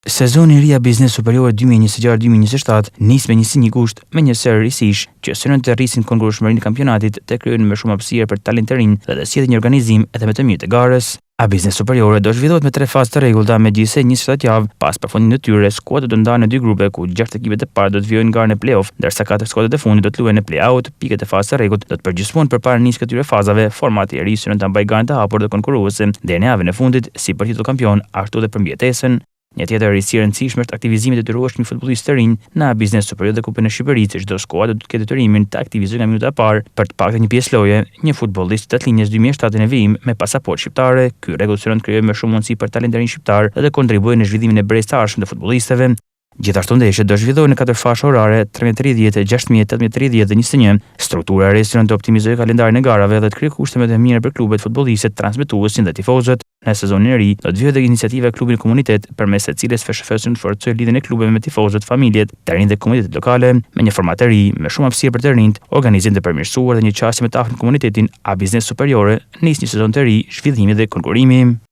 Sezoni i ri i Biznes Superior 2026-2027 nis me 21 gusht me një serë risish që synojnë të rrisin konkurrueshmërinë e kampionatit, të krijojnë më shumë hapësirë për talent të rinj dhe të sjellin një organizim edhe më të mirë të garës. A Biznes Superior do zhvillohet me 3 fazë të rregullta me gjithsej 27 javë. Pas përfundimit të tyre, skuadrat do ndahen në 2 grupe ku 6 ekipet e parë do të vijojnë në garën e play-off, ndërsa 4 skuadrat e fundit do të luajnë në play-out. Pikët e fazës së rregullt do të përgjithësohen përpara nisjes këtyre fazave. Formati i ri synon ta mbajë garën të hapur të konkurruese deri në javën e fundit, si për titull kampion, ashtu edhe për mbijetesën. Një tjetër risi e rëndësishme është aktivizimi i detyrueshëm i futbollistë të rinj në Biznes Superior dhe Kupën e Shqipërisë. Çdo skuadër do të ketë detyrimin të aktivizojë nga minuta e parë për të paktën një pjesë loje një futbollist të linjës 2007 në vijim me pasaportë shqiptare. Ky rregull synon të krijojë më shumë mundësi për talentë të rinj shqiptar dhe të kontribuojë në zhvillimin e brezit të ardhshëm të futbollistëve. Gjithashtu ndeshjet do zhvillohen në 4 fashë orare, 13:30, 16:00, 18:30 dhe 21:00. Struktura e re synon të optimizojë kalendarin e garave dhe të krijojë kushte më të mira për klubet, futbollistët, transmetuesin dhe tifozët. Në sezonin e ri do të vijë edhe iniciativa e klubit në komunitet, përmes së cilës FSHF-së forcojë lidhjen e klubeve me tifozët, familjet, të rinj dhe komunitetet lokale, me një format të ri, me shumë hapësirë për të rinjt, organizim të përmirësuar dhe një qasje me të afërt në komunitetin. A Biznes Superiore nis një sezon të ri, zhvillimi dhe konkurrimi.